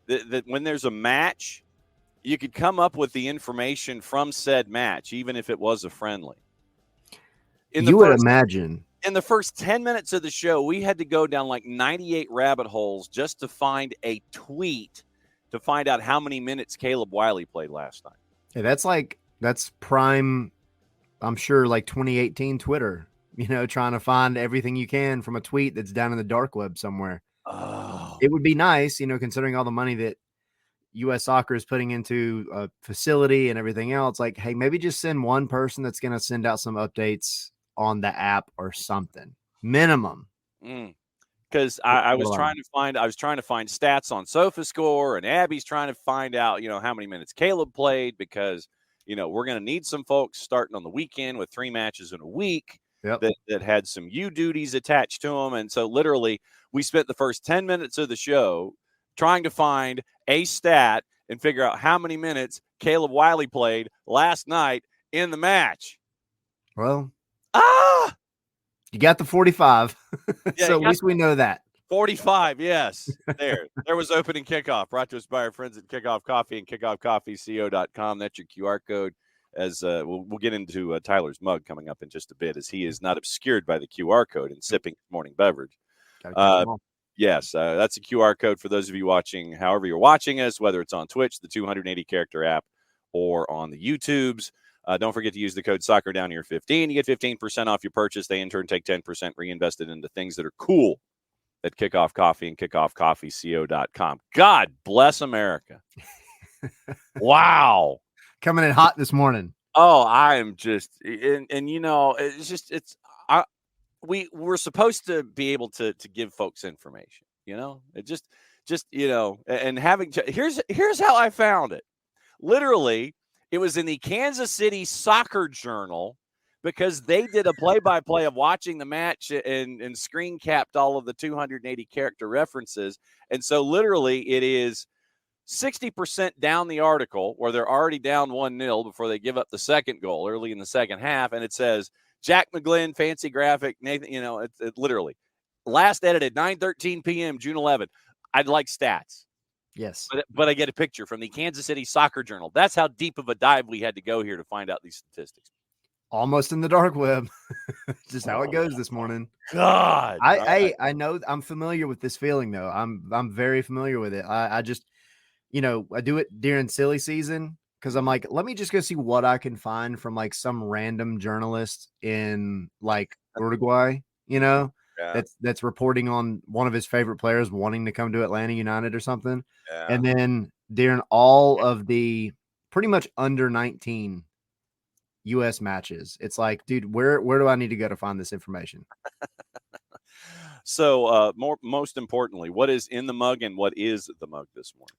that when there's a match, you could come up with the information from said match, even if it was a friendly. You would imagine. In the first 10 minutes of the show, we had to go down like 98 rabbit holes just to find a tweet to find out how many minutes Caleb Wiley played last night. Hey, that's prime, I'm sure, like 2018 Twitter, trying to find everything you can from a tweet that's down in the dark web somewhere. Oh. It would be nice, considering all the money that U.S. soccer is putting into a facility and everything else. Like, hey, maybe just send one person that's going to send out some updates on the app or something minimum. Because I was trying to find stats on SofaScore, and Abby's trying to find out, how many minutes Caleb played, because, we're going to need some folks starting on the weekend with 3 matches in a week that had some U duties attached to them. And so literally we spent the first 10 minutes of the show trying to find a stat and figure out how many minutes Caleb Wiley played last night in the match. Well, you got the 45. Yeah, so at least we know that. 45, yes. There was opening kickoff, brought to us by our friends at Kickoff Coffee and kickoffcoffeeco.com. That's your QR code. As we'll get into Tyler's mug coming up in just a bit, as he is not obscured by the QR code and sipping morning beverage. Yes, that's a QR code for those of you watching, however you're watching us, whether it's on Twitch, the 280-character app, or on the YouTubes. Don't forget to use the code SoccerDownHere15. You get 15% off your purchase. They in turn take 10% reinvested into things that are cool at Kickoff Coffee and kickoffcoffeeco.com. God bless America. Wow. Coming in hot this morning. Oh, I am just, and we're supposed to be able to give folks information, it just, and having to, here's how I found it. Literally, it was in the Kansas City Soccer Journal, because they did a play-by-play of watching the match and screen capped all of the 280 character references. And so literally it is 60% down the article, where they're already down 1-0 before they give up the second goal early in the second half. And it says, Jack McGlynn, fancy graphic, Nathan, it literally last edited 9:13 p.m., June 11th. I'd like stats. Yes. But I get a picture from the Kansas City Soccer Journal. That's how deep of a dive we had to go here to find out these statistics. Almost in the dark web. Just how it goes this morning. God. I know I'm familiar with this feeling, though. I'm very familiar with it. I just, I do it during silly season, because I'm like, let me just go see what I can find from like some random journalist in like Uruguay, that's reporting on one of his favorite players wanting to come to Atlanta United or something. Yeah. And then during all of the pretty much under 19 U.S. matches, it's like, dude, where do I need to go to find this information? So most importantly, what is in the mug and what is the mug this morning?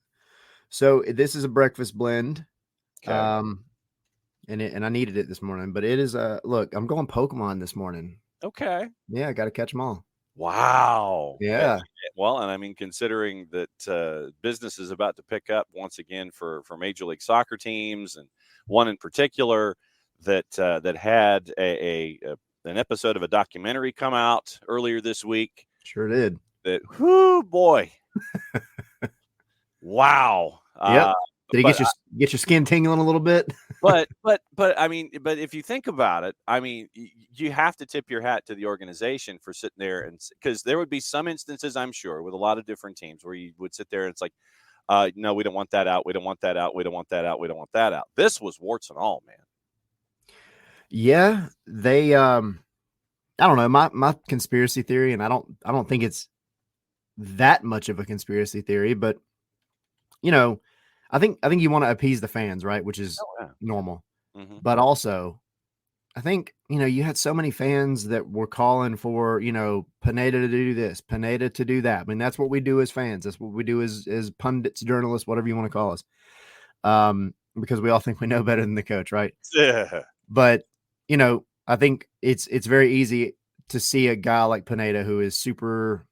So this is a breakfast blend. Okay. And I needed it this morning, but it is look, I'm going Pokemon this morning. Okay. Yeah, I got to catch them all. Wow. Yeah. Well, and I mean, considering that business is about to pick up once again for Major League Soccer teams, and one in particular that had an episode of a documentary come out earlier this week. Sure did. That, whoo, boy. Wow. Yep. Did he get your skin tingling a little bit? but I mean, but if you think about it, I mean, you have to tip your hat to the organization for sitting there, and because there would be some instances, I'm sure, with a lot of different teams where you would sit there and it's like, no, we don't want that out. We don't want that out. We don't want that out. We don't want that out. This was warts and all, man. Yeah, they I don't know, my conspiracy theory, and I don't think it's that much of a conspiracy theory, but I think you want to appease the fans, right? Which is normal. Mm-hmm. But also, I think, you had so many fans that were calling for, Pineda to do this, Pineda to do that. I mean, that's what we do as fans. That's what we do as pundits, journalists, whatever you want to call us. Because we all think we know better than the coach, right? Yeah. But, I think it's very easy to see a guy like Pineda, who is super,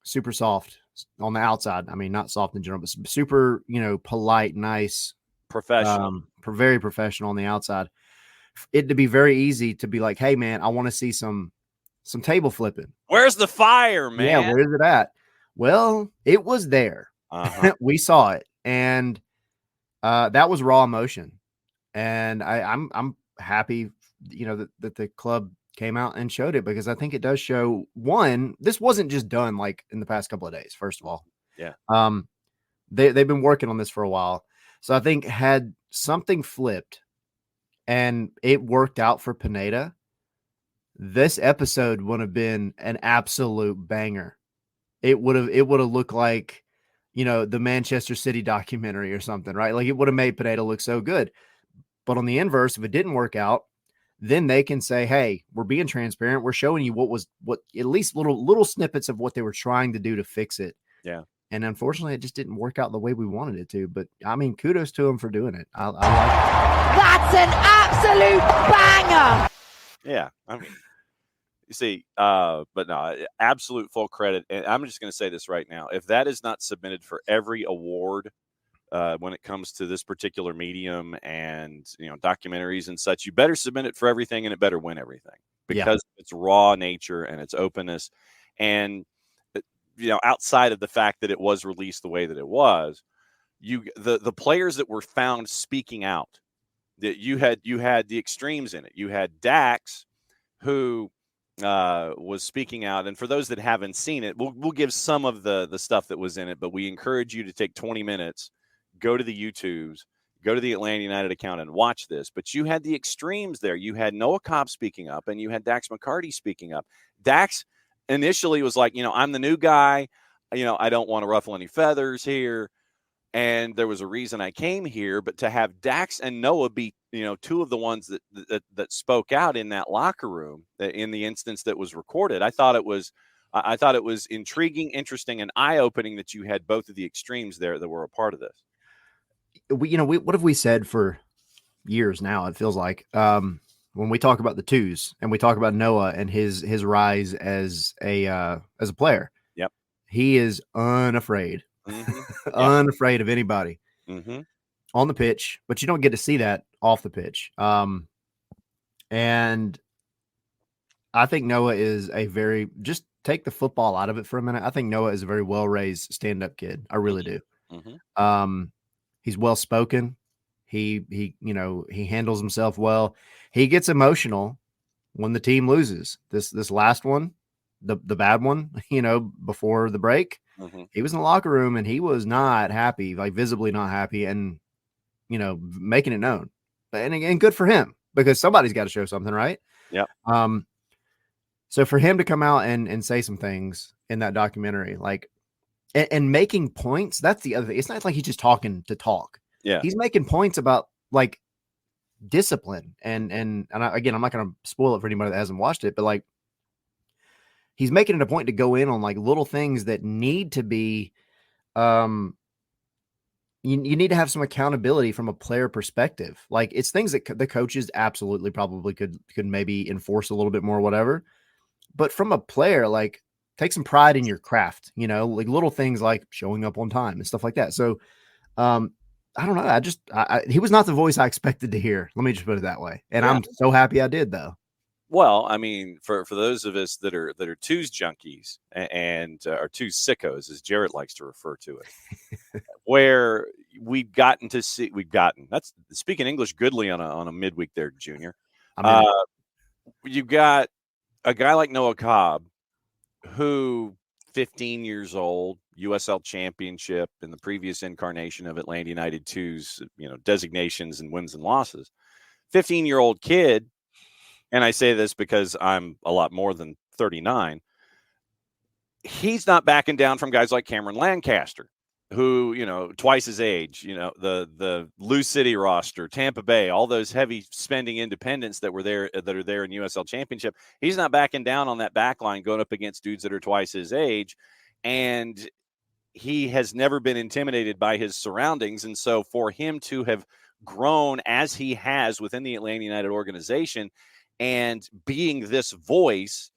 super soft on the outside. I mean, not soft in general, but super, polite, nice, professional, very professional on the outside. It to be very easy to be like, hey man, I want to see some table flipping. Where's the fire, man? Yeah, where is it at? Well, it was there. Uh-huh. We saw it, and that was raw emotion. And I'm happy, that the club came out and showed it, because I think it does show, one, this wasn't just done like in the past couple of days. First of all, Yeah. they've been working on this for a while, so I think had something flipped and it worked out for Pineda, this episode would have been an absolute banger. It would have looked like, the Manchester City documentary or something, right? Like, it would have made Pineda look so good. But on the inverse, if it didn't work out, then they can say, "Hey, we're being transparent. We're showing you what at least little snippets of what they were trying to do to fix it." Yeah. And unfortunately, it just didn't work out the way we wanted it to. But I mean, kudos to them for doing it. I like That's an absolute banger. Yeah. I mean, you see, but no, absolute full credit. And I'm just going to say this right now. If that is not submitted for every award when it comes to this particular medium and, documentaries and such, you better submit it for everything, and it better win everything, because of its raw nature and its openness. And, outside of the fact that it was released the way that it was, the players that were found speaking out, that you had the extremes in it. You had Dax, who was speaking out. And for those that haven't seen it, we'll give some of the stuff that was in it, but we encourage you to take 20 minutes, go to the YouTubes, go to the Atlanta United account and watch this. But you had the extremes there. You had Noah Cobb speaking up, and you had Dax McCarty speaking up. Dax initially was like, I'm the new guy. I don't want to ruffle any feathers here. And there was a reason I came here, but to have Dax and Noah be, two of the ones that spoke out in that locker room, in the instance that was recorded, I thought it was intriguing, interesting, and eye-opening that you had both of the extremes there that were a part of this. what have we said for years now? It feels like, when we talk about the twos and we talk about Noah and his rise as a player. Yep. He is unafraid. Mm-hmm. Unafraid of anybody on the pitch, but you don't get to see that off the pitch. And I think Noah is just take the football out of it for a minute. I think Noah is a very well-raised stand-up kid. I really do. He's well-spoken. He handles himself well. He gets emotional when the team loses. This last one, the bad one, before the break, he was in the locker room and he was not happy, like visibly not happy, and making it known. And good for him, because somebody's got to show something, right? Yeah. So for him to come out and say some things in that documentary, like, and making points, that's the other thing. It's not like he's just talking to talk. Yeah. He's making points about, like, discipline. And again, I'm not going to spoil it for anybody that hasn't watched it, but, like, he's making it a point to go in on, like, little things that need to be, you need to have some accountability from a player perspective. Like, it's things that the coaches absolutely probably could maybe enforce a little bit more, whatever. But from a player, like, take some pride in your craft, like little things like showing up on time and stuff like that. So, I don't know. He was not the voice I expected to hear. Let me just put it that way. And I'm so happy I did, though. Well, I mean, for those of us that are twos junkies and are twos sickos, as Jarrett likes to refer to it, where we've gotten that's speaking English goodly on a midweek there, Junior. You've got a guy like Noah Cobb, who 15 years old, USL championship in the previous incarnation of Atlanta United 2's, designations and wins and losses. 15-year-old kid. And I say this because I'm a lot more than 39. He's not backing down from guys like Cameron Lancaster, who, twice his age, the Lou City roster, Tampa Bay, all those heavy spending independents that are there in USL Championship. He's not backing down on that back line, going up against dudes that are twice his age. And he has never been intimidated by his surroundings. And so for him to have grown as he has within the Atlanta United organization, and being this voice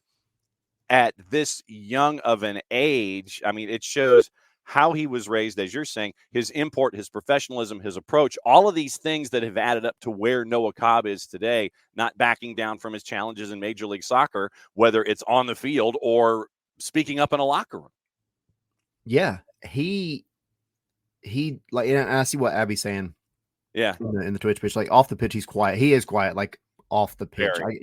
at this young of an age, I mean, it shows how he was raised, as you're saying, his import, his professionalism, his approach, all of these things that have added up to where Noah Cobb is today, not backing down from his challenges in Major League Soccer, whether it's on the field or speaking up in a locker room. Yeah, he he like, and I see what Abby's saying. Yeah, In the Twitch pitch, like off the pitch, he's quiet. He is quiet, like off the pitch. Very.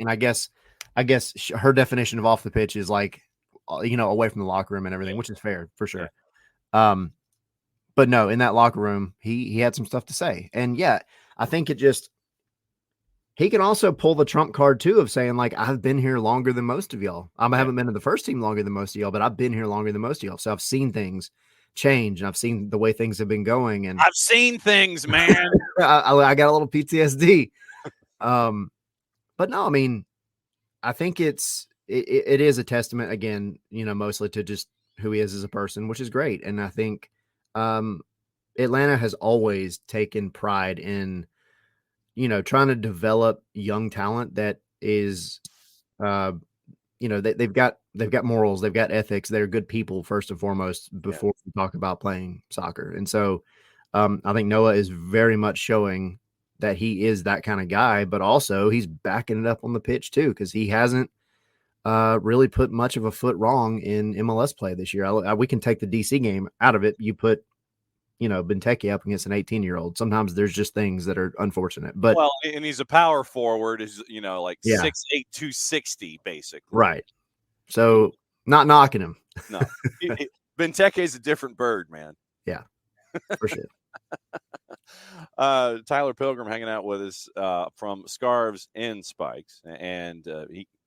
I guess her definition of off the pitch is like, away from the locker room and everything, which is fair for sure. But no, in that locker room, he had some stuff to say, and yeah, I think he can also pull the trump card too of saying like, I've been here longer than most of y'all. I haven't been in the first team longer than most of y'all, but I've been here longer than most of y'all, so I've seen things change, and I've seen the way things have been going, and I've seen things, man. I got a little PTSD. But no, I mean, I think it is a testament again, mostly to just who he is as a person, which is great. And I think Atlanta has always taken pride in, trying to develop young talent that is, they've got morals, they've got ethics, they're good people first and foremost before we talk about playing soccer. And so I think Noah is very much showing that he is that kind of guy, but also he's backing it up on the pitch too, because he hasn't really put much of a foot wrong in MLS play this year. We can take the DC game out of it. You put, Benteke up against an 18-year-old. Sometimes there's just things that are unfortunate. But well, and he's a power forward, is 6'8", 260 basically. Right. So not knocking him. No, Benteke is a different bird, man. Yeah, for sure. Tyler Pilgrim hanging out with us from Scarves and Spikes, and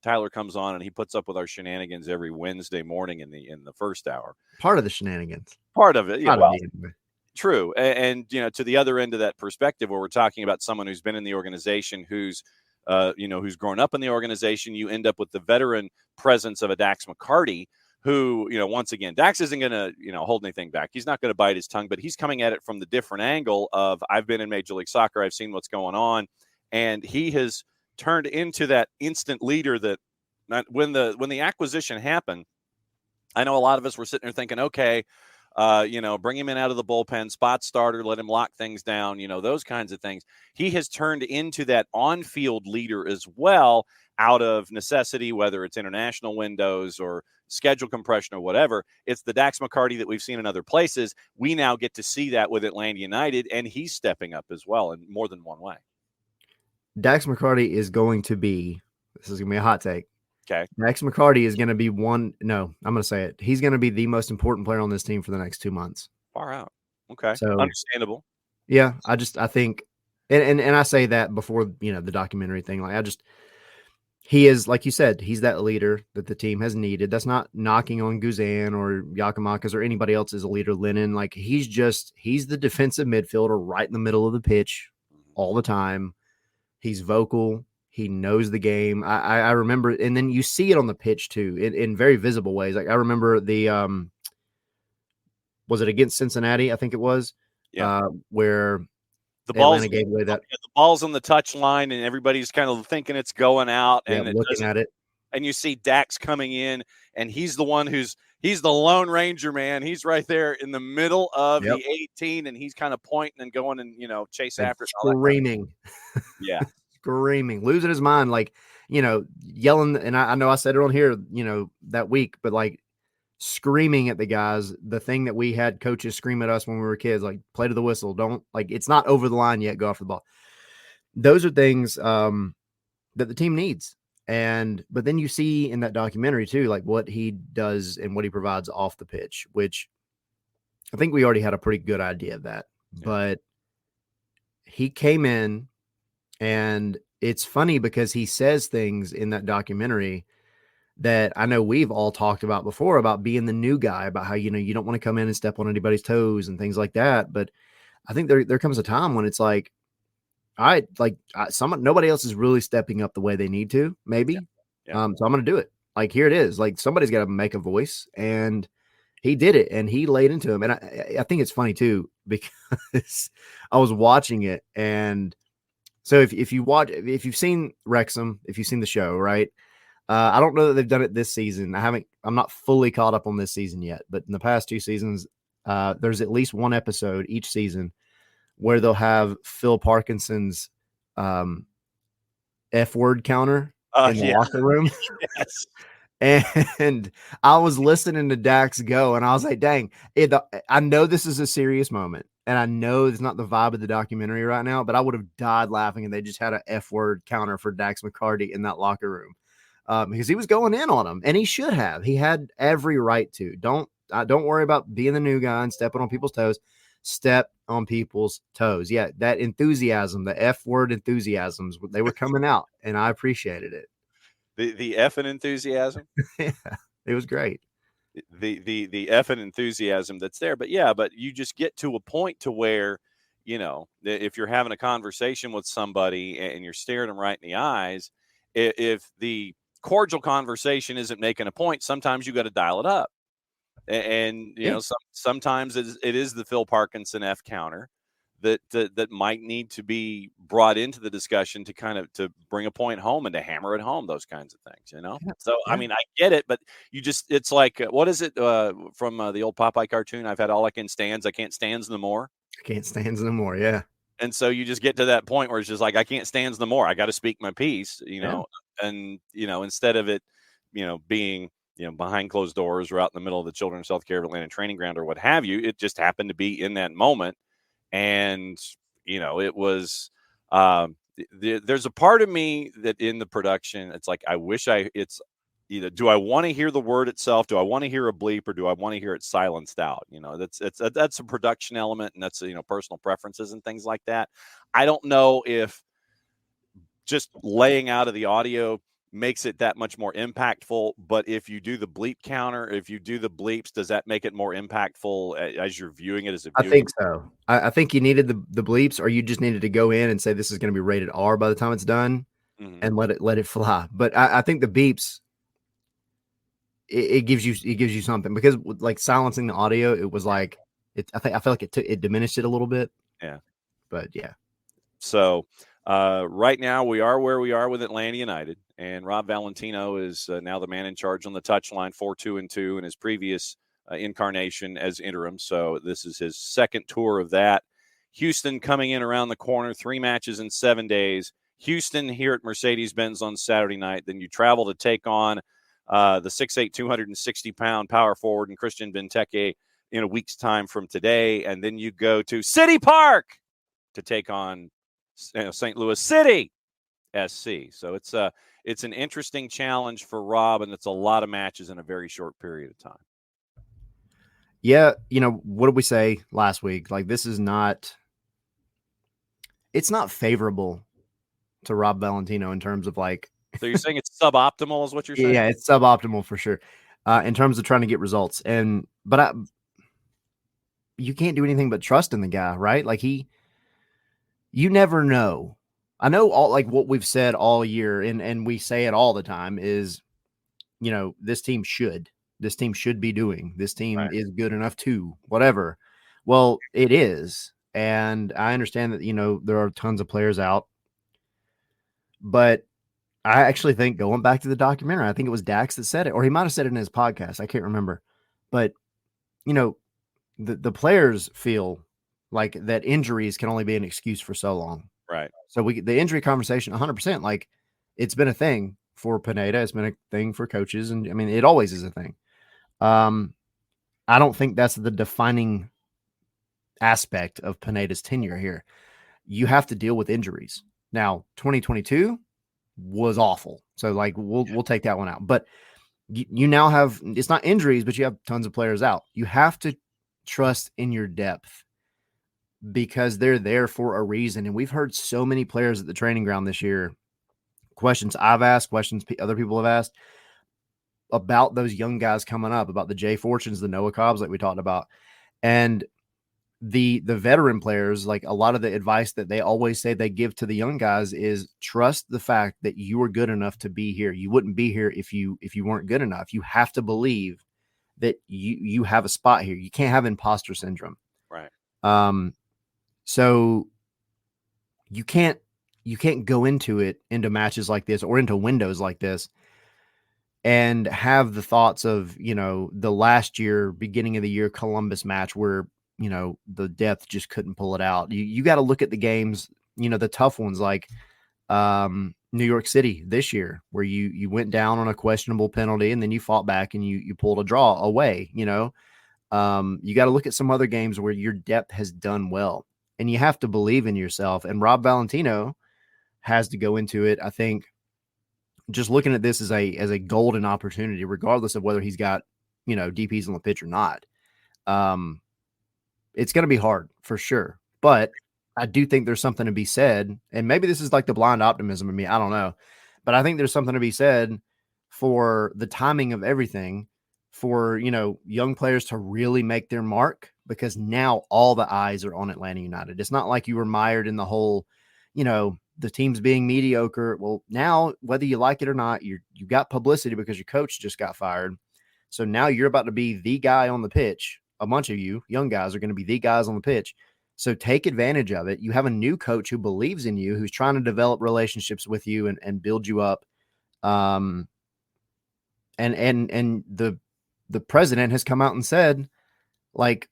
Tyler comes on and he puts up with our shenanigans every Wednesday morning in the first hour. Part of the shenanigans. Part of it, yeah. Well, true, and to the other end of that perspective, where we're talking about someone who's been in the organization, who's grown up in the organization, you end up with the veteran presence of a Dax McCarty, who, once again, Dax isn't going to, hold anything back. He's not going to bite his tongue, but he's coming at it from the different angle of, I've been in Major League Soccer, I've seen what's going on, and he has turned into that instant leader that when the acquisition happened, I know a lot of us were sitting there thinking, okay, bring him in out of the bullpen, spot starter, let him lock things down, those kinds of things. He has turned into that on-field leader as well, out of necessity, whether it's international windows or schedule compression or whatever. It's the Dax McCarty that we've seen in other places. We now get to see that with Atlanta United, and he's stepping up as well in more than one way. Dax McCarty is going to be, this is going to be a hot take. Okay. Dax McCarty is going to be I'm going to say it. He's going to be the most important player on this team for the next 2 months. Far out. Okay. So understandable. Yeah. I think, and I say that before, the documentary thing, he is, like you said, he's that leader that the team has needed. That's not knocking on Guzan or Yakamakas or anybody else as a leader. Lennon, he's the defensive midfielder right in the middle of the pitch all the time. He's vocal. He knows the game. I remember, and then you see it on the pitch too, in very visible ways. Like I remember was it against Cincinnati? I think it was, where the ball's gave away that the ball's on the touch line, and everybody's kind of thinking it's going out, and looking at it. And you see Dax coming in, and he's the one he's the Lone Ranger, man. He's right there in the middle of the 18, and he's kind of pointing and going and chase after it. Screaming. Yeah. Screaming, losing his mind, yelling. And I know I said it on here, that week, but screaming at the guys, the thing that we had coaches scream at us when we were kids, play to the whistle. Don't it's not over the line yet. Go after the ball. Those are things that the team needs. But then you see in that documentary too, what he does and what he provides off the pitch, which I think we already had a pretty good idea of that, but he came in, and it's funny because he says things in that documentary that I know we've all talked about before, about being the new guy, about how, you don't want to come in and step on anybody's toes and things like that. But I think there comes a time when it's nobody else is really stepping up the way they need to, maybe. So I'm going to do it. Here it is. Somebody's got to make a voice, and he did it, and he laid into him. And I think it's funny too, because I was watching it. And so if you've seen Wrexham, if you've seen the show, right? I don't know that they've done it this season. I'm not fully caught up on this season yet, but in the past 2 seasons, there's at least one episode each season where they'll have Phil Parkinson's F-word counter in the locker room. Yes. And I was listening to Dax go, and I was like, dang, I know this is a serious moment. and I know it's not the vibe of the documentary right now, but I would have died laughing if they just had an F-word counter for Dax McCarty in that locker room, because he was going in on him, and he should have. He had every right to. Don't worry about being the new guy and stepping on people's toes. Step on people's toes. Yeah, that enthusiasm, the F-word enthusiasms, they were coming out, and I appreciated it. The effing enthusiasm. Yeah, it was great. The effing enthusiasm that's there. But yeah, but you just get to a point to where, if you're having a conversation with somebody and you're staring them right in the eyes, if the cordial conversation isn't making a point, sometimes you got to dial it up. And sometimes it is the Phil Parkinson F counter that might need to be brought into the discussion to kind of to bring a point home and to hammer it home, those kinds of things, Yeah. So I mean, I get it, but it's like, what is it from the old Popeye cartoon? I've had all I can stands, I can't stands no more. I can't stands no more. Yeah. And so you just get to that point where it's just like, I can't stands no more. I got to speak my piece, and instead of it, being behind closed doors or out in the middle of the Children's Healthcare of Atlanta training ground or what have you, it just happened to be in that moment. And, it was, there's a part of me that in the production, it's like, I wish it's either, do I want to hear the word itself? Do I want to hear a bleep, or do I want to hear it silenced out? That's a production element, and that's, personal preferences and things like that. I don't know if just laying out of the audio makes it that much more impactful, but if you do the bleep counter, if you do the bleeps, does that make it more impactful as you're viewing it as a viewer? I think so. I think you needed the bleeps, or you just needed to go in and say this is going to be rated R by the time it's done, and let it fly. But I think the beeps, it gives you something, because like silencing the audio, it was like I feel like it diminished it a little bit. Yeah, but yeah. So right now we are where we are with Atlanta United, and Rob Valentino is now the man in charge on the touchline, 4-2-2 in his previous incarnation as interim. So this is his second tour of that. Houston coming in around the corner, 3 matches in 7 days. Houston here at Mercedes-Benz on Saturday night. Then you travel to take on the 6'8", 260-pound power forward and Christian Benteke in a week's time from today. And then you go to City Park to take on St. Louis City SC. So it's an interesting challenge for Rob, and it's a lot of matches in a very short period of time. Yeah, what did we say last week? Like, this is not – it's not favorable to Rob Valentino in terms of like – So you're saying it's suboptimal is what you're saying? Yeah, it's suboptimal for sure in terms of trying to get results. But you can't do anything but trust in the guy, right? Like you never know. I know all like what we've said all year, and we say it all the time is, this team should be doing, this team Right. is good enough to whatever. Well, it is. And I understand that, there are tons of players out, but I actually think, going back to the documentary, I think it was Dax that said it, or he might've said it in his podcast. I can't remember, but the players feel like that injuries can only be an excuse for so long. Right. So the injury conversation, 100%, like, it's been a thing for Pineda. It's been a thing for coaches. And I mean, it always is a thing. I don't think that's the defining aspect of Pineda's tenure here. You have to deal with injuries. Now, 2022 was awful. So like, we'll take that one out, but you now have, it's not injuries, but you have tons of players out. You have to trust in your depth, because they're there for a reason. And we've heard so many players at the training ground this year, questions I've asked, questions other people have asked about those young guys coming up, about the Jay Fortunes, the Noah Cobbs that we talked about. And the veteran players, like, a lot of the advice that they always say they give to the young guys is trust the fact that you are good enough to be here. You wouldn't be here if you weren't good enough. You have to believe that you have a spot here. You can't have imposter syndrome. Right. So you can't go into matches like this or into windows like this and have the thoughts of, the last year, beginning of the year Columbus match where, the depth just couldn't pull it out. You got to look at the games, the tough ones, like New York City this year, where you went down on a questionable penalty and then you fought back and you pulled a draw away, You got to look at some other games where your depth has done well, and you have to believe in yourself. And Rob Valentino has to go into it. I think just looking at this as a golden opportunity, regardless of whether he's got, DPs on the pitch or not. It's going to be hard for sure, but I do think there's something to be said. And maybe this is like the blind optimism of me. I don't know, but I think there's something to be said for the timing of everything, for, young players to really make their mark, because now all the eyes are on Atlanta United. It's not like you were mired in the whole, the team's being mediocre. Well, now, whether you like it or not, you got publicity because your coach just got fired. So now you're about to be the guy on the pitch. A bunch of you young guys are going to be the guys on the pitch. So take advantage of it. You have a new coach who believes in you, who's trying to develop relationships with you and build you up. And the president has come out and said, like,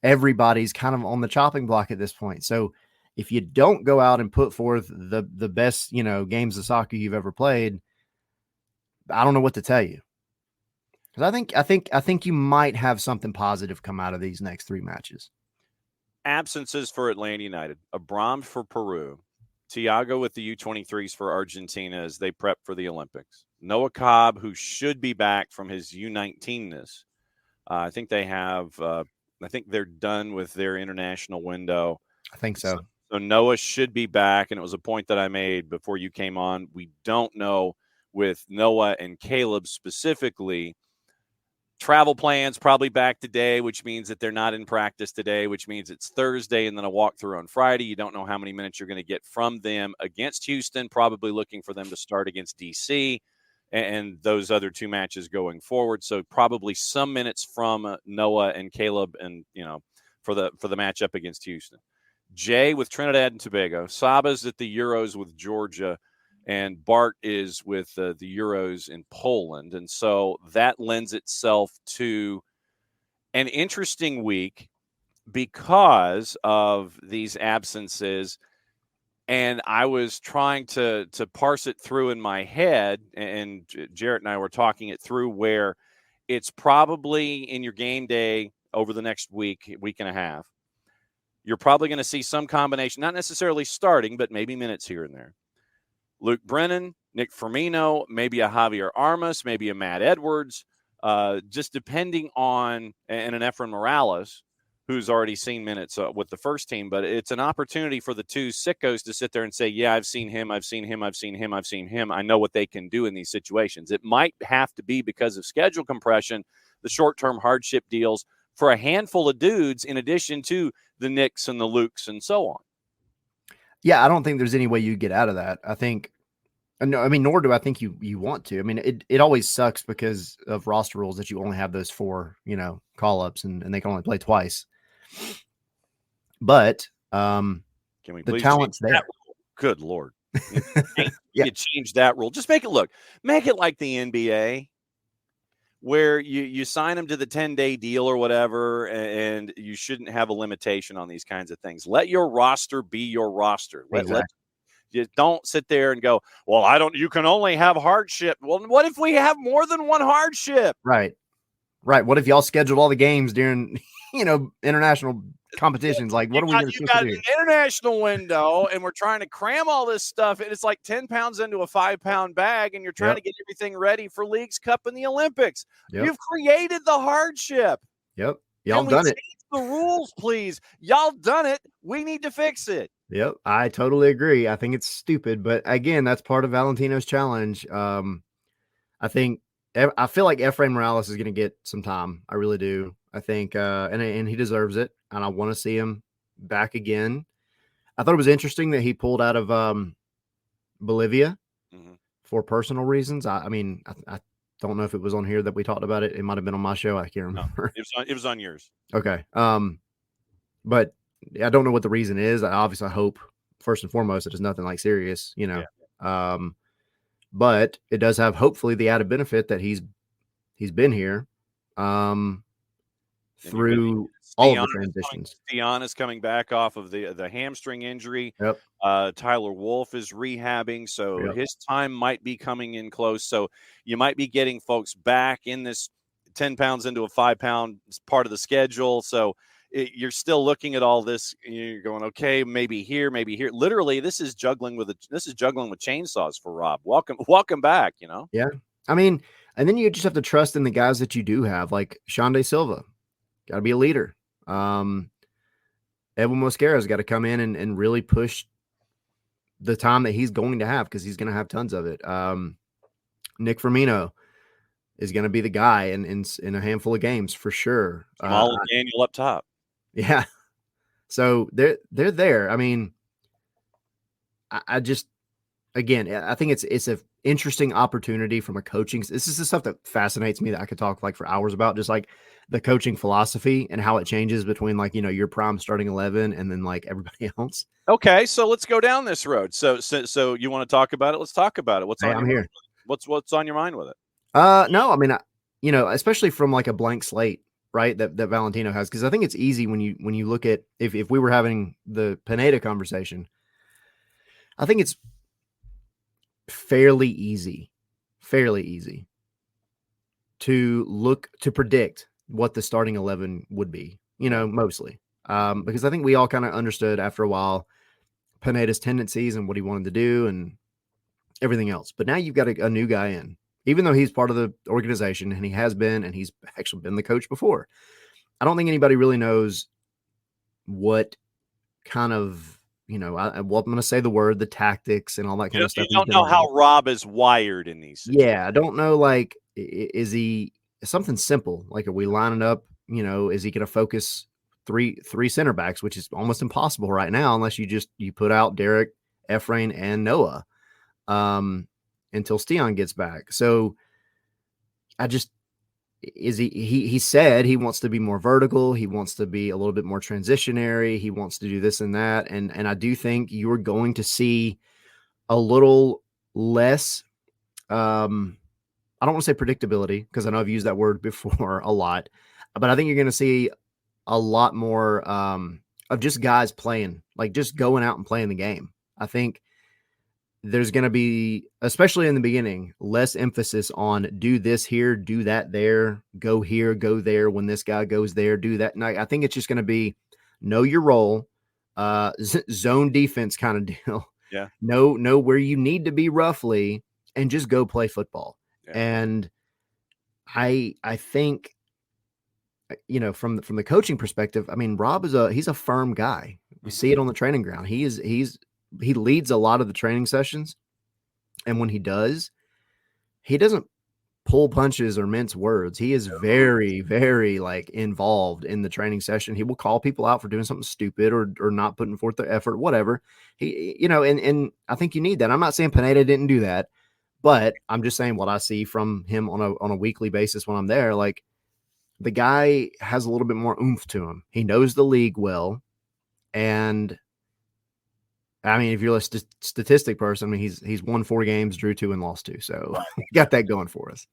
everybody's kind of on the chopping block at this point. So if you don't go out and put forth the best, games of soccer you've ever played, I don't know what to tell you. Because I think you might have something positive come out of these next 3 matches. Absences for Atlanta United: Abram for Peru, Thiago with the U23s for Argentina as they prep for the Olympics, Noah Cobb, who should be back from his U19ness. I think they have. I think they're done with their international window. I think so. So Noah should be back, and it was a point that I made before you came on. We don't know with Noah and Caleb specifically. Travel plans probably back today, which means that they're not in practice today, which means it's Thursday and then a walkthrough on Friday. You don't know how many minutes you're going to get from them against Houston, probably looking for them to start against DC and those other 2 matches going forward. So probably some minutes from Noah and Caleb and, for the matchup against Houston. Jay with Trinidad and Tobago, Saba's at the Euros with Georgia, and Bart is with the Euros in Poland. And so that lends itself to an interesting week because of these absences. And I was trying to parse it through in my head, and Jarrett and I were talking it through, where it's probably in your game day over the next week and a half. You're probably going to see some combination, not necessarily starting, but maybe minutes here and there. Luke Brennan, Nick Firmino, maybe a Javier Armas, maybe a Matt Edwards, just depending on, and an Efren Morales, who's already seen minutes with the first team. But it's an opportunity for the 2 sickos to sit there and say, yeah, I've seen him. I know what they can do in these situations. It might have to be because of schedule compression, the short-term hardship deals for a handful of dudes in addition to the Nicks and the Lukes and so on. Yeah, I don't think there's any way you get out of that. Nor do I think you want to. I mean, it always sucks because of roster rules that you only have those 4, call-ups and they can only play twice. But can we the talent's there. Good Lord. Yeah. You change that rule. Just make it like the NBA, where you sign them to the 10-day deal or whatever, and you shouldn't have a limitation on these kinds of things. Let your roster be your roster. You don't sit there and go, well, you can only have hardship. Well, what if we have more than one hardship? Right. What if y'all scheduled all the games during, international competitions? Like, what are we going to do? You got an international window, and we're trying to cram all this stuff. And it's like 10 pounds into a 5-pound bag, and you're trying to get everything ready for Leagues Cup and the Olympics. Yep. You've created the hardship. Yep. Y'all done it. The rules, please. Y'all done it. We need to fix it. Yep. I totally agree. I think it's stupid, but again, that's part of Valentino's challenge. I feel like Efrain Morales is going to get some time. I really do. I think, and he deserves it. And I want to see him back again. I thought it was interesting that he pulled out of Bolivia for personal reasons. I don't know if it was on here that we talked about it. It might have been on my show. I can't remember. No, it was on yours. Okay. But I don't know what the reason is. I hope first and foremost it is nothing like serious, Yeah. But it does have hopefully the added benefit that he's been here through all of the transitions. Theon is coming back off of the hamstring injury. Yep. Tyler Wolff is rehabbing, so his time might be coming in close. So you might be getting folks back in this 10 pounds into a 5 pound part of the schedule. So you're still looking at all this. You're going, okay, maybe here, maybe here. Literally, this is juggling with chainsaws for Rob. Welcome back. Yeah, I mean, and then you just have to trust in the guys that you do have, like Shonde Silva. Got to be a leader. Edwin Mosquera's got to come in and really push the time that he's going to have, because he's going to have tons of it. Nick Firmino is going to be the guy in a handful of games for sure. Jamal and Daniel up top. Yeah. So they're there. I mean, I just, again, I think it's an interesting opportunity from a coaching. This is the stuff that fascinates me that I could talk like for hours about, just like the coaching philosophy and how it changes between like, your prime starting 11 and then like everybody else. Okay. So let's go down this road. So you want to talk about it? Let's talk about it. What's on your mind? What's on your mind with it? No, I mean, especially from like a blank slate, right? That Valentino has, because I think it's easy when you look at if we were having the Pineda conversation, I think it's fairly easy to predict what the starting 11 would be, mostly, because I think we all kind of understood after a while Pineda's tendencies and what he wanted to do and everything else. But now you've got a new guy in. Even though he's part of the organization and he has been, and he's actually been the coach before, I don't think anybody really knows what kind of, I'm going to say the word, the tactics and all that kind of stuff. You don't know how Rob is wired in these situations. Yeah, I don't know, like, is he something simple? Like, are we lining up, is he going to focus three center backs, which is almost impossible right now unless you put out Derek, Efrain, and Noah. Until Stian gets back. So he said he wants to be more vertical. He wants to be a little bit more transitionary. He wants to do this and that. And I do think you're going to see a little less, I don't want to say predictability, because I know I've used that word before a lot, but I think you're going to see a lot more, of just guys playing, like just going out and playing the game. I think there's going to be, especially in the beginning, less emphasis on do this here, do that there, go here, go there. When this guy goes there, do that. And I think it's just going to be know your role, zone defense kind of deal. Yeah. Know where you need to be roughly, and just go play football. Yeah. And I think, from the coaching perspective, I mean, Rob he's a firm guy. We see it on the training ground. He leads a lot of the training sessions. And when he does, he doesn't pull punches or mince words. He is very, very like involved in the training session. He will call people out for doing something stupid or not putting forth their effort, whatever. He, and I think you need that. I'm not saying Pineda didn't do that, but I'm just saying what I see from him on a weekly basis when I'm there. Like, the guy has a little bit more oomph to him. He knows the league well. And I mean, if you're a statistic person, I mean, he's won 4 games, drew 2, and lost 2. So got that going for us.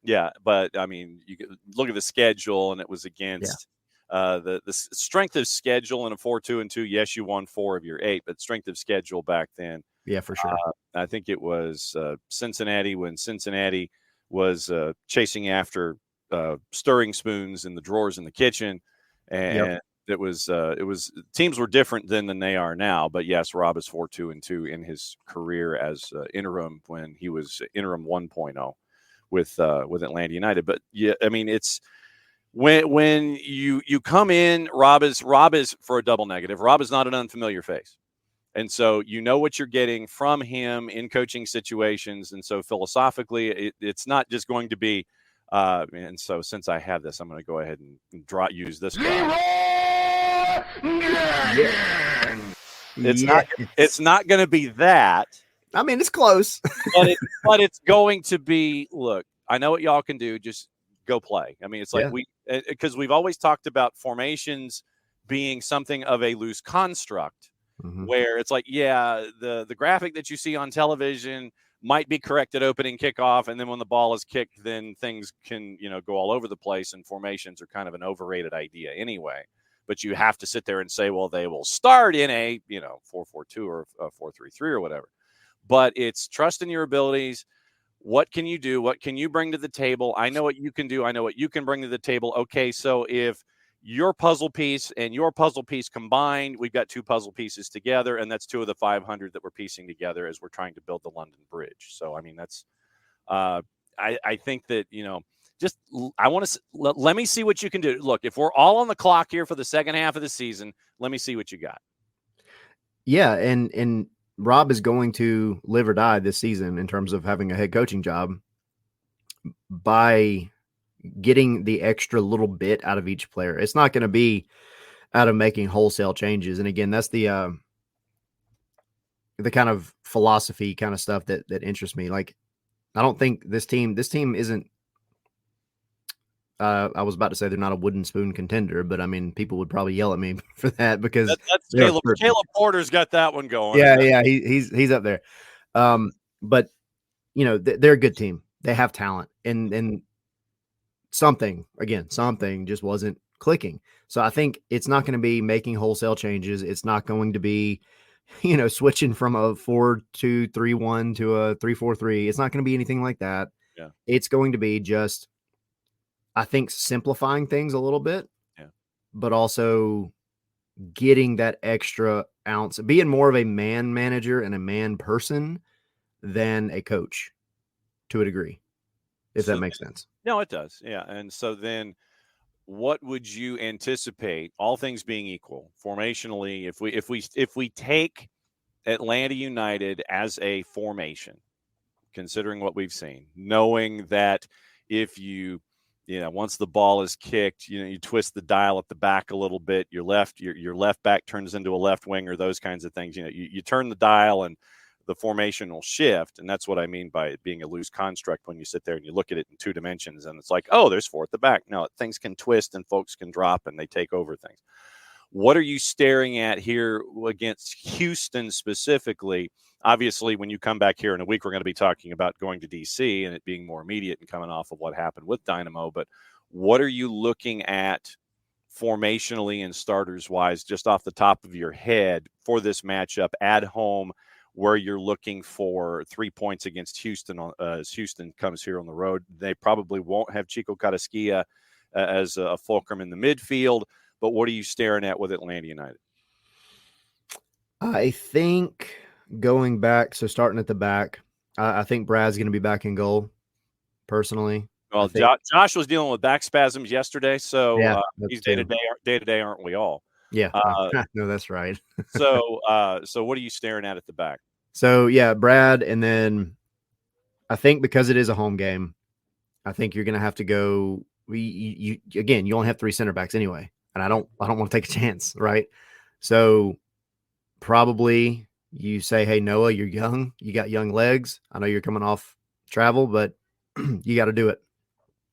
Yeah, but I mean, you look at the schedule, and it was against the strength of schedule in a 4-2-2. Yes, you won 4 of your 8, but strength of schedule back then. Yeah, for sure. I think it was Cincinnati, when Cincinnati was chasing after stirring spoons in the drawers in the kitchen, and it was teams were different then than they are now. But yes, Rob is 4-2-2 in his career as interim, when he was interim 1.0 with Atlanta United. But yeah, I mean, it's when you come in, Rob is for a double negative. Rob is not an unfamiliar face. And so you know what you're getting from him in coaching situations. And so philosophically, it's not just going to be and so since I have this, I'm going to go ahead and use this guy. It's not going to be that. I mean, it's close. but it's going to be, look, I know what y'all can do. Just go play. I mean, it's like because we've always talked about formations being something of a loose construct, where it's like, the graphic that you see on television might be correct at opening kickoff, and then when the ball is kicked, then things can, go all over the place, and formations are kind of an overrated idea anyway. But you have to sit there and say, well, they will start in a, 4-4-2 or 4-3-3 or whatever. But it's trust in your abilities, What can you do? What can you bring to the table? I know what you can do. I know what you can bring to the table. Okay, so if your puzzle piece and your puzzle piece combined, we've got 2 puzzle pieces together, and that's 2 of the 500 that we're piecing together as we're trying to build the London Bridge. So, I mean, that's I think that, just I want to let me see what you can do. Look, if we're all on the clock here for the second half of the season, let me see what you got. Yeah, and Rob is going to live or die this season in terms of having a head coaching job by getting the extra little bit out of each player. It's not going to be out of making wholesale changes. And again, that's the kind of philosophy kind of stuff that interests me. Like, I don't think this team isn't, I was about to say they're not a wooden spoon contender, but I mean, people would probably yell at me for that because that's Caleb Porter's got that one going. Yeah. He's up there. But they're a good team. They have talent and something just wasn't clicking. So I think it's not going to be making wholesale changes. It's not going to be, switching from a 4-2-3-1 to a 3-4-3. It's not going to be anything like that. Yeah. It's going to be just, I think, simplifying things a little bit, but also getting that extra ounce, being more of a man manager and a man person than a coach to a degree, if that makes sense. No, it does. Yeah. And so then what would you anticipate, all things being equal, formationally, if we take Atlanta United as a formation, considering what we've seen, knowing that if once the ball is kicked, you twist the dial at the back a little bit, your left back turns into a left winger, those kinds of things. You turn the dial and the formation will shift. And that's what I mean by it being a loose construct when you sit there and you look at it in 2 dimensions and it's like, oh, there's 4 at the back. No, things can twist and folks can drop and they take over things. What are you staring at here against Houston specifically? Obviously, when you come back here in a week, we're going to be talking about going to DC and it being more immediate and coming off of what happened with Dynamo. But what are you looking at formationally and starters wise, just off the top of your head for this matchup at home, where you're looking for 3 points against Houston as Houston comes here on the road? They probably won't have Chico Carrasquilla as a fulcrum in the midfield, but what are you staring at with Atlanta United? I think going back, so starting at the back, I think Brad's going to be back in goal, personally. Well, Josh was dealing with back spasms yesterday, so he's day to day, aren't we all? Yeah, no, that's right. So what are you staring at the back? So yeah, Brad, and then I think because it is a home game, I think you're going to have to go. You only have 3 center backs anyway, and I don't want to take a chance, right? So probably you say, hey, Noah, you're young, you got young legs. I know you're coming off travel, but you got to do it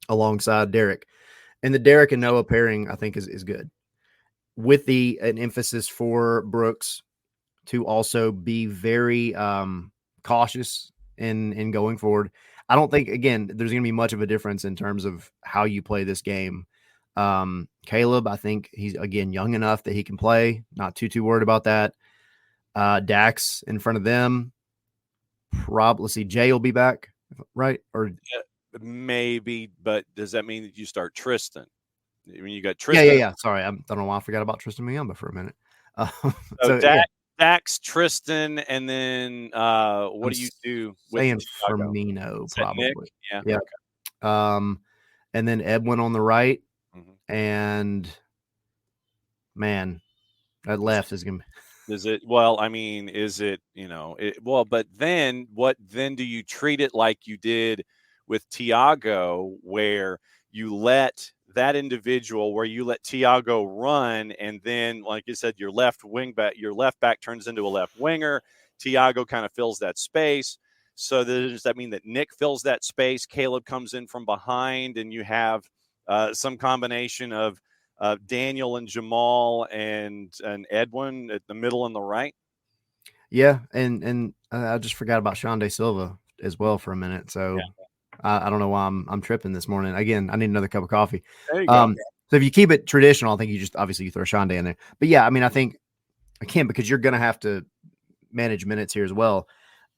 alongside Derek. And the Derek and Noah pairing, I think, is good, with an emphasis for Brooks to also be very cautious in going forward. I don't think, again, there's going to be much of a difference in terms of how you play this game. Caleb, I think he's, again, young enough that he can play. Not too worried about that. Dax in front of them. Let's see, Jay will be back, right? Or maybe, but does that mean that you start Tristan? I mean, you got Tristan. Yeah. Sorry, I don't know why I forgot about Tristan Muyamba for a minute. Dax, Tristan, and then what do you do with Firmino? Probably. Yeah. Okay. And then Edwin on the right, and man, that left is gonna. Is it? Well, I mean, is it? But then what? Then do you treat it like you did with Thiago, where you let that individual, where you let Thiago run, and then, like you said, your left back turns into a left winger. Thiago kind of fills that space. So does that mean that Nick fills that space? Caleb comes in from behind, and you have some combination of Daniel and Jamal and Edwin at the middle and the right? Yeah, and I just forgot about Shande Silva as well for a minute. So. Yeah. I don't know why I'm tripping this morning. Again, I need another cup of coffee. There you go. So if you keep it traditional, I think you throw Shande in there. But yeah, I mean, I think, again, because you're going to have to manage minutes here as well.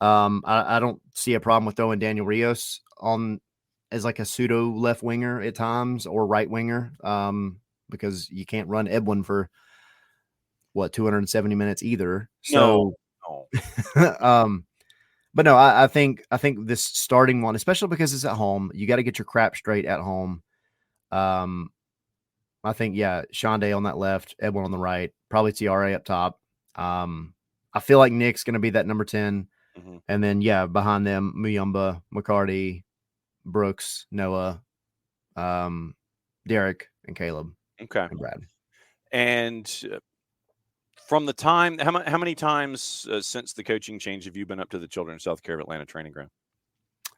I don't see a problem with throwing Daniel Rios on as like a pseudo left winger at times or right winger, because you can't run Edwin for 270 minutes either. No, So, no. but no, I think this starting one, especially because it's at home, you got to get your crap straight at home. I think, yeah, Shonday on that left, Edwin on the right, probably TRA up top. I feel like Nick's going to be that number 10. Mm-hmm. And then, yeah, behind them, Muyumba, McCarty, Brooks, Noah, Derek, and Caleb. Okay. And Brad. And from the time, how many times since the coaching change have you been up to the Children's Health Care of Atlanta training ground?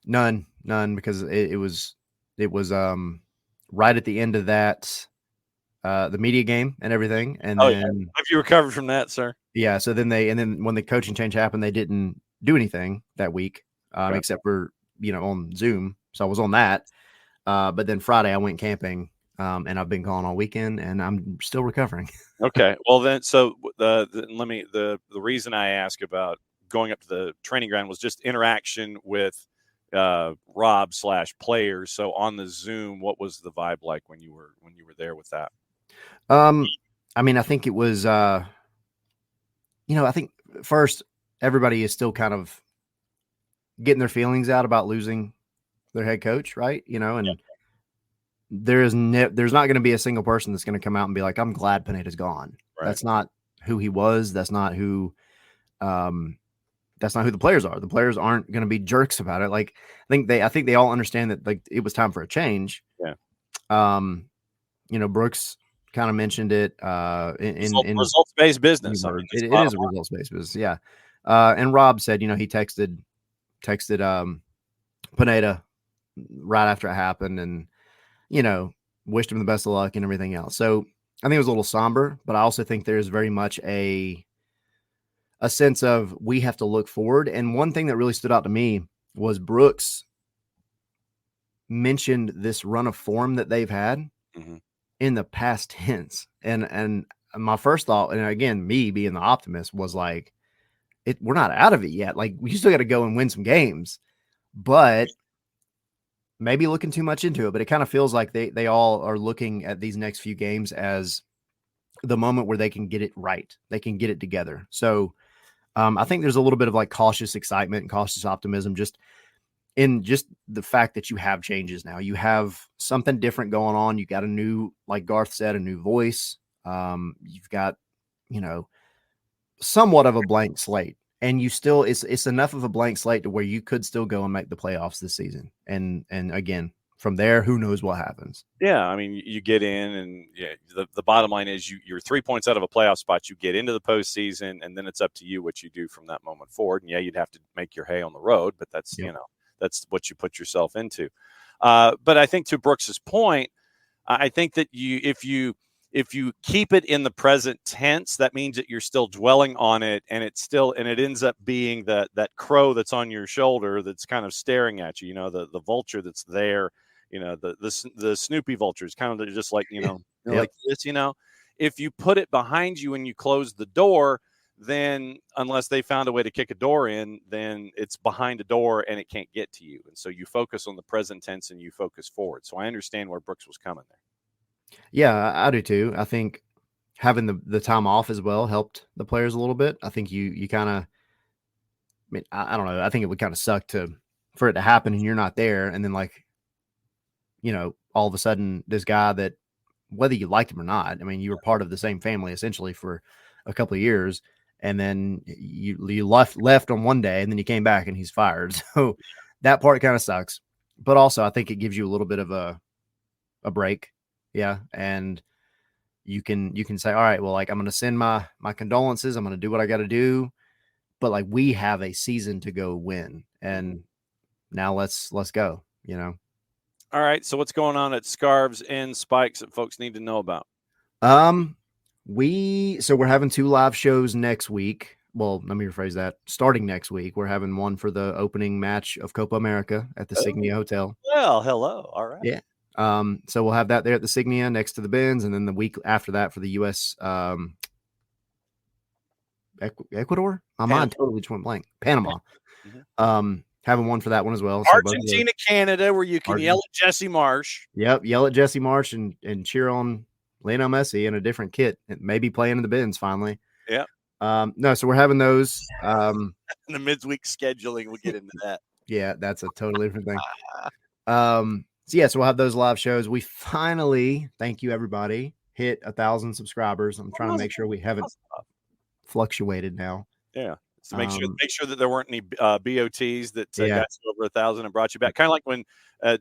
None, because it was right at the end of that, the media game and everything. And then have you recovered from that, sir? Yeah. So then when the coaching change happened, they didn't do anything that week, Okay. except for, on Zoom. So I was on that. But then Friday I went camping, and I've been gone all weekend and I'm still recovering. Okay. Well, then, so the reason I ask about going up to the training ground was just interaction with Rob/players. So on the Zoom, what was the vibe like when you were there with that? I mean, I think it was, I think first everybody is still kind of getting their feelings out about losing their head coach, right? And there's not going to be a single person that's going to come out and be like, I'm glad Pineda's gone. Right. That's not who he was. That's not who the players are. The players aren't going to be jerks about it. Like, I think they all understand that, like, it was time for a change. Yeah. Brooks kind of mentioned it in results-based business. I mean, it is a results-based business. Yeah. And Rob said, he texted Pineda right after it happened and, wished him the best of luck and everything else. So I think it was a little somber, but I also think there's very much a sense of we have to look forward. And one thing that really stood out to me was Brooks mentioned this run of form that they've had in the past tense. And my first thought, and again, me being the optimist, was like, we're not out of it yet. Like, we still got to go and win some games, but maybe looking too much into it. But it kind of feels like they all are looking at these next few games as the moment where they can get it right. They can get it together. So I think there's a little bit of like cautious excitement and cautious optimism just in just the fact that you have changes now. You have something different going on. You got a new, like Garth said, a new voice. You've got, somewhat of a blank slate. And you still, it's enough of a blank slate to where you could still go and make the playoffs this season. And again, from there, who knows what happens? Yeah, I mean, you get in, and the bottom line is you're 3 points out of a playoff spot. You get into the postseason, and then it's up to you what you do from that moment forward. And yeah, you'd have to make your hay on the road, but that's that's what you put yourself into. But I think to Brooks's point, I think that if you keep it in the present tense, that means that you're still dwelling on it, and it ends up being that crow that's on your shoulder that's kind of staring at you. The vulture that's there. The Snoopy vultures, kind of just like like this. If you put it behind you and you close the door, then unless they found a way to kick a door in, then it's behind a door and it can't get to you. And so you focus on the present tense and you focus forward. So I understand where Brooks was coming there. Yeah, I do too. I think having the time off as well helped the players a little bit. I think you kind of, I don't know. I think it would kind of suck for it to happen and you're not there. And then all of a sudden this guy that, whether you liked him or not, I mean, you were part of the same family essentially for a couple of years. And then you left on one day and then you came back and he's fired. So that part kind of sucks, but also I think it gives you a little bit of a break. Yeah. And you can say, all right, well, like, I'm going to send my condolences. I'm going to do what I got to do, but like, we have a season to go win. And now let's go, All right. So what's going on at Scarves and Spikes that folks need to know about? We're having 2 live shows next week. Well, let me rephrase that. Starting next week, we're having one for the opening match of Copa America at the Signia Hotel. Well, hello. All right. Yeah. So we'll have that there at the Signia next to the Benz, and then the week after that for the U.S. Ecuador. My mind totally just went blank. Panama. Mm-hmm. Having one for that one as well. So Argentina, Canada, where you can yell at Jesse Marsh. Yep, yell at Jesse Marsh and cheer on Lionel Messi in a different kit. And maybe playing in the bins finally. Yeah. No, so we're having those. In the midweek scheduling, we'll get into that. Yeah, that's a totally different thing. So yeah, so we'll have those live shows. We finally, thank you everybody, hit 1,000 subscribers. I'm trying to make sure we haven't fluctuated now. Yeah. So make sure that there weren't any BOTs that got you over 1,000 and brought you back. Kind of like when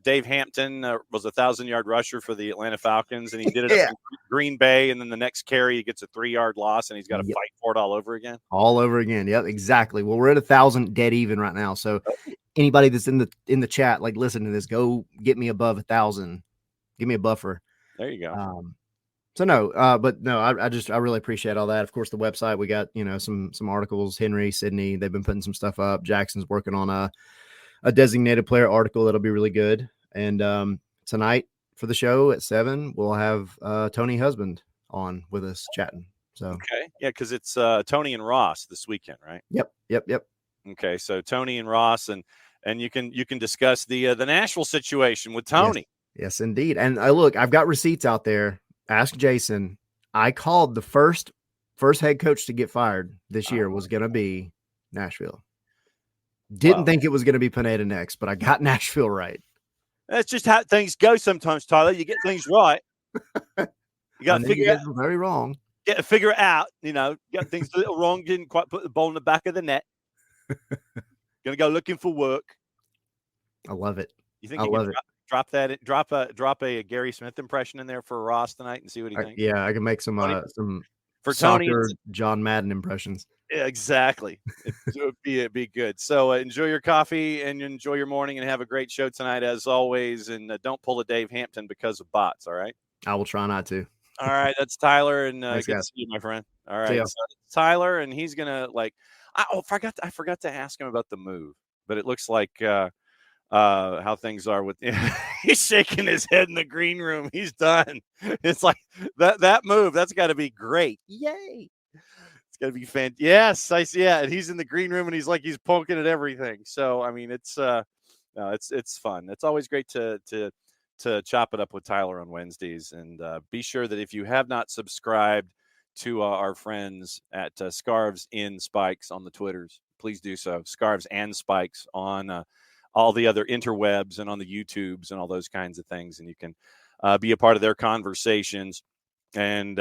Dave Hampton was a 1,000-yard rusher for the Atlanta Falcons, and he did it up in Green Bay, and then the next carry he gets a 3-yard loss, and he's got to fight for it all over again. All over again. Yep, exactly. Well, we're at 1,000 dead even right now. So anybody that's in the chat, like, listen to this, go get me above 1,000. Give me a buffer. There you go. So no, but no, I really appreciate all that. Of course, the website, we got, some articles, Henry, Sydney, they've been putting some stuff up. Jackson's working on a designated player article that'll be really good. And tonight for the show at 7, we'll have Tony Husband on with us chatting. So okay, yeah, because it's Tony and Ross this weekend, right? Yep. Okay, so Tony and Ross, and you can discuss the Nashville situation with Tony. Yes, indeed. And look, I've got receipts out there. Ask Jason. I called the first head coach to get fired this year was going to be Nashville. Didn't think it was going to be Pineda next, but I got Nashville right. That's just how things go sometimes, Tyler. You get things right. You got to figure it out. Very wrong. Get to figure it out. Got things a little wrong. Didn't quite put the ball in the back of the net. Going to go looking for work. I love it. You think you can drop a Gary Smith impression in there for Ross tonight and see what he thinks? Yeah, I can make some for soccer Tony, John Madden impressions. Yeah, exactly. It'd be good. So enjoy your coffee and enjoy your morning and have a great show tonight as always. And don't pull a Dave Hampton because of bots. All right. I will try not to. All right. That's Tyler. And Thanks, good to see you, my friend. All right. So Tyler, and he's going to I forgot to ask him about the move, but it looks like how things are with he's shaking his head in the green room. He's done. It's like that move. That's got to be great. Yay. It's got to be fantastic. Yes, I see. Yeah. And he's in the green room and he's poking at everything. So, I mean, it's fun. It's always great to chop it up with Tyler on Wednesdays. And be sure that if you have not subscribed to our friends at Scarves in Spikes on the Twitters, please do so. Scarves and Spikes on all the other interwebs and on the YouTubes and all those kinds of things. And you can be a part of their conversations and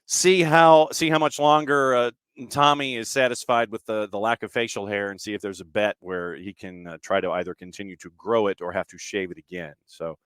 see how much longer Tommy is satisfied with the lack of facial hair, and see if there's a bet where he can try to either continue to grow it or have to shave it again. So